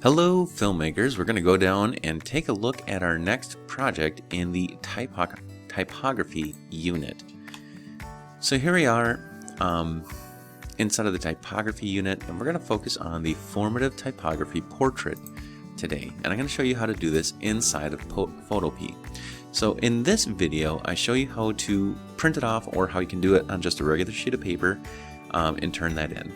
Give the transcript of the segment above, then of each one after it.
Hello filmmakers, we're going to go down and take a look at our next project in the typography unit. So here we are inside of the typography unit, and we're going to focus on the formative typography portrait today. And I'm going to show you how to do this inside of photopea. So in this video, I show you how to print it off or how you can do it on just a regular sheet of paper and turn that in.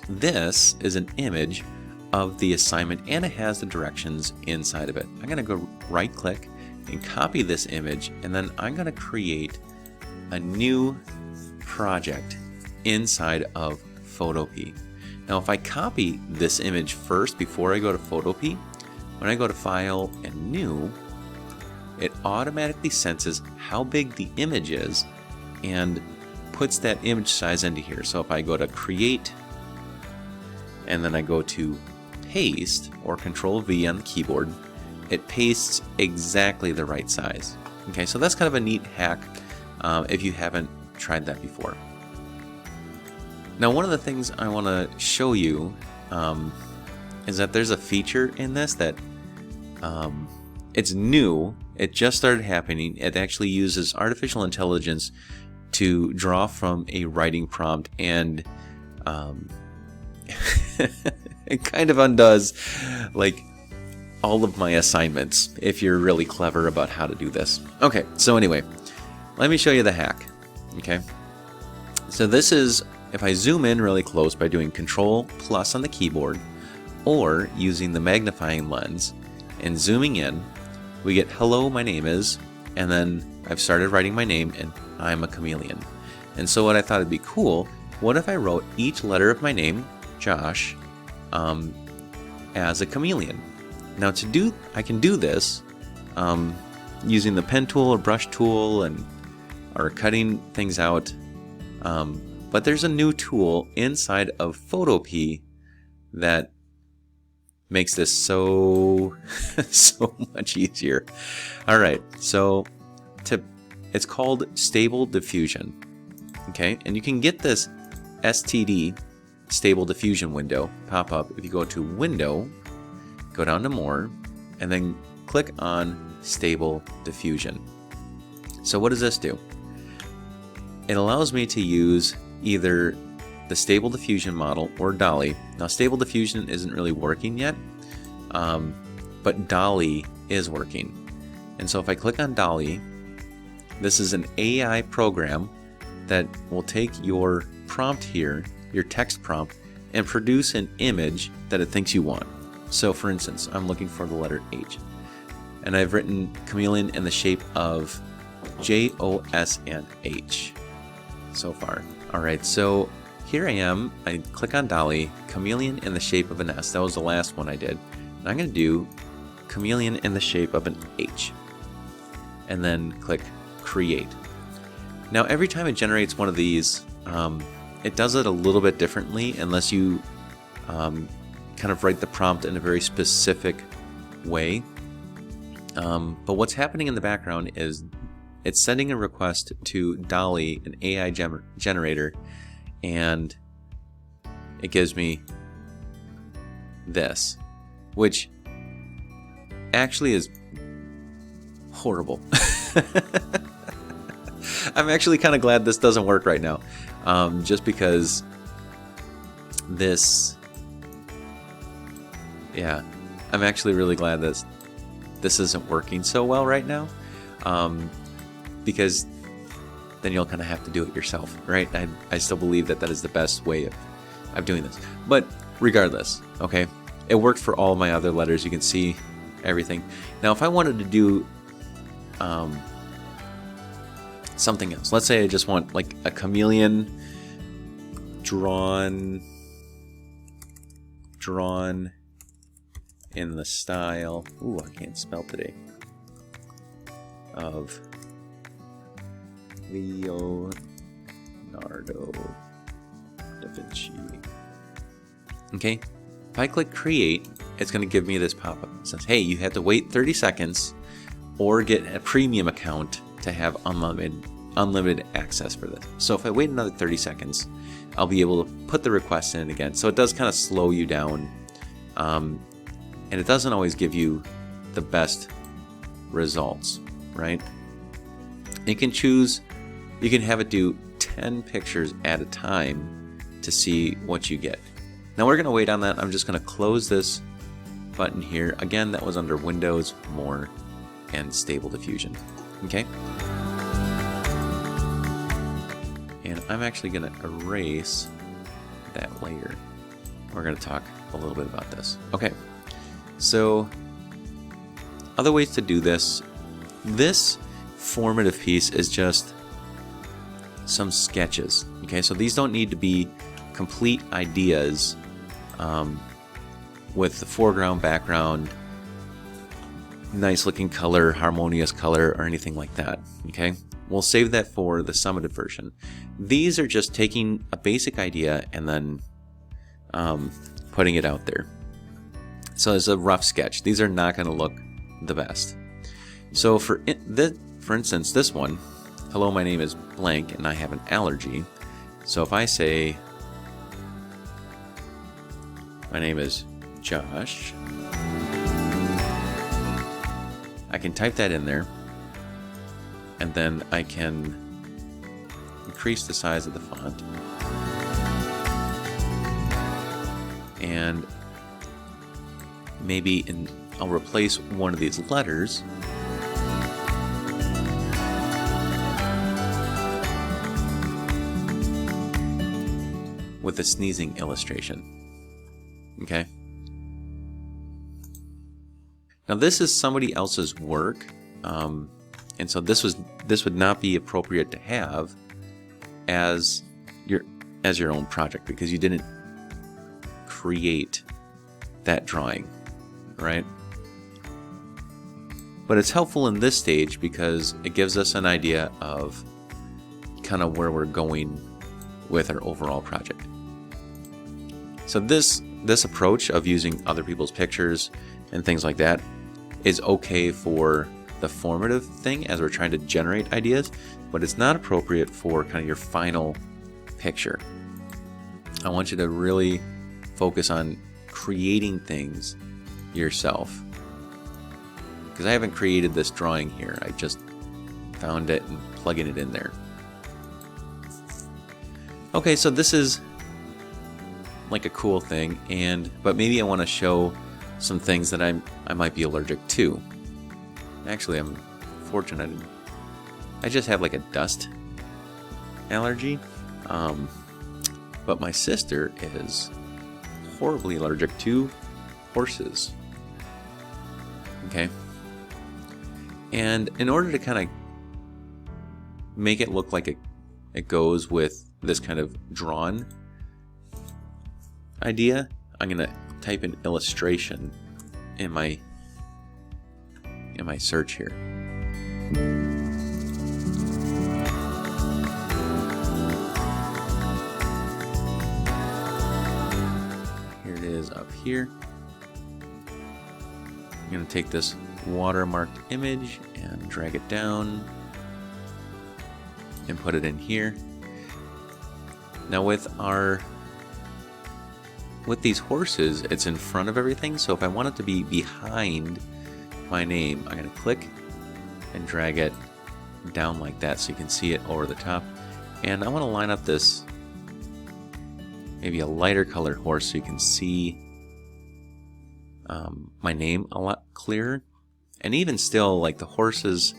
This is an image of the assignment and it has the directions inside of it. I'm going to go right click and copy this image, and then I'm going to create a new project inside of photopea. Now if I copy this image first before I go to photopea, when I go to File and New, it automatically senses how big the image is and puts that image size into here. So if I go to Create and then I go to Paste or Control V on the keyboard, it pastes exactly the right size. Okay, so that's kind of a neat hack if you haven't tried that before. Now one of the things I want to show you is that there's a feature in this that it's new. It just started happening. It actually uses artificial intelligence to draw from a writing prompt, and it kind of undoes like all of my assignments if you're really clever about how to do this. Okay, so anyway, let me show you the hack. Okay, so this is, if I zoom in really close by doing Control plus on the keyboard or using the magnifying lens and zooming in, we get hello, my name is, and then I've started writing my name, and I'm a chameleon. And so what I thought would be cool, what if I wrote each letter of my name, Josh, as a chameleon. Now to do, I can do this using the pen tool or brush tool or cutting things out. But there's a new tool inside of photopea that makes this so much easier. All right, so it's called Stable Diffusion. Okay, and you can get this STD, Stable Diffusion window, pop up if you go to Window, go down to More, and then click on Stable Diffusion. So what does this do? It allows me to use either the Stable Diffusion model or Dolly. Now Stable Diffusion isn't really working yet, but Dolly is working. And so if I click on Dolly, this is an AI program that will take your prompt here, your text prompt, and produce an image that it thinks you want. So for instance, I'm looking for the letter H, and I've written chameleon in the shape of JOSNH so far. All right, so here I am. I click on Dolly, chameleon in the shape of an S. That was the last one I did. And I'm going to do chameleon in the shape of an H, and then click Create. Now every time it generates one of these, it does it a little bit differently unless you kind of write the prompt in a very specific way. But what's happening in the background is it's sending a request to Dolly, an AI generator, and it gives me this, which actually is horrible. I'm actually kind of glad this doesn't work right now, just because this, yeah, I'm actually really glad that this isn't working so well right now, because then you'll kind of have to do it yourself, right? I still believe that is the best way of doing this. But regardless, okay, it worked for all my other letters. You can see everything. Now if I wanted to do something else, let's say I just want like a chameleon drawn in the style, ooh, I can't spell today, of Leonardo da Vinci. Okay, if I click Create, it's going to give me this pop-up. It says, hey, you have to wait 30 seconds or get a premium account to have unlimited access for this. So if I wait another 30 seconds, I'll be able to put the request in again. So it does kind of slow you down and it doesn't always give you the best results, right? You can have it do 10 pictures at a time to see what you get. Now we're going to wait on that. I'm just going to close this button here. Again, that was under Windows, More, and Stable Diffusion. Okay? And I'm actually going to erase that layer. We're going to talk a little bit about this. Okay, so other ways to do this. This formative piece is just some sketches. Okay, so these don't need to be complete ideas with the foreground, background, nice looking color, harmonious color, or anything like that. Okay, we'll save that for the summative version. These are just taking a basic idea and then putting it out there. So it's a rough sketch. These are not going to look the best. So for instance, this one, hello, my name is blank and I have an allergy. So if I say, my name is Josh, I can type that in there, and then I can increase the size of the font. And maybe I'll replace one of these letters with a sneezing illustration. Okay. Now this is somebody else's work, and so this would not be appropriate to have as your own project because you didn't create that drawing, right? But it's helpful in this stage because it gives us an idea of kind of where we're going with our overall project. So this approach of using other people's pictures and things like that is okay for the formative thing as we're trying to generate ideas, but it's not appropriate for kind of your final picture. I want you to really focus on creating things yourself. Because I haven't created this drawing here, I just found it and plugging it in there. Okay, so this is like a cool thing, but maybe I want to show some things that I might be allergic to. Actually, I'm fortunate. I just have like a dust allergy, but my sister is horribly allergic to horses. Okay, and in order to kind of make it look like it goes with this kind of drawn idea, I'm gonna type in illustration in my search here. Here it is up here. I'm gonna take this watermarked image and drag it down and put it in here. Now with these horses, it's in front of everything, so if I want it to be behind my name, I'm going to click and drag it down like that so you can see it over the top. And I want to line up this, maybe a lighter colored horse so you can see my name a lot clearer. And even still, like the horses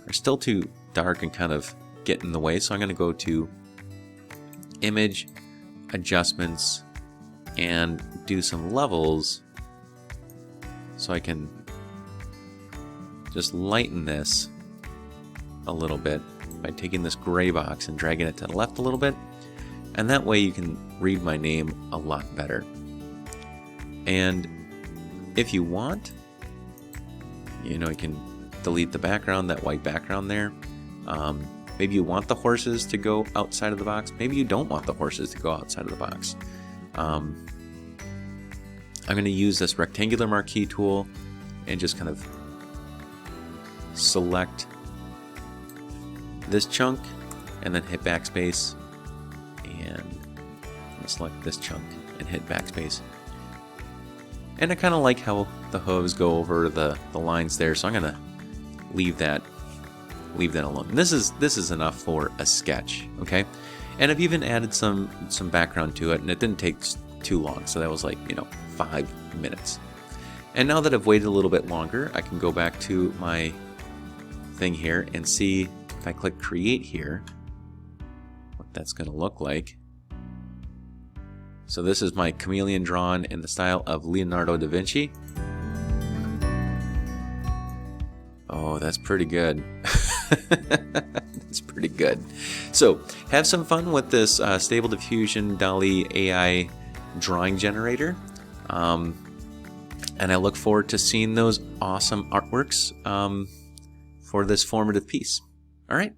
are still too dark and kind of get in the way, so I'm going to go to Image, Adjustments, and do some levels so I can just lighten this a little bit by taking this gray box and dragging it to the left a little bit, and that way you can read my name a lot better. And if you want, you can delete the background, that white background there. Maybe you want the horses to go outside of the box. Maybe you don't want the horses to go outside of the box. I'm going to use this rectangular marquee tool and just kind of select this chunk and then hit backspace, and I'm going to select this chunk and hit backspace. And I kind of like how the hooves go over the lines there, so I'm gonna leave that alone. And this is enough for a sketch, okay? And I've even added some background to it, and it didn't take too long, so that was like, 5 minutes. And now that I've waited a little bit longer, I can go back to my thing here and see if I click create here, what that's going to look like. So this is my chameleon drawn in the style of Leonardo da Vinci. Oh, that's pretty good. That's pretty good. So have some fun with this Stable Diffusion DALL-E AI drawing generator. And I look forward to seeing those awesome artworks for this formative piece. All right.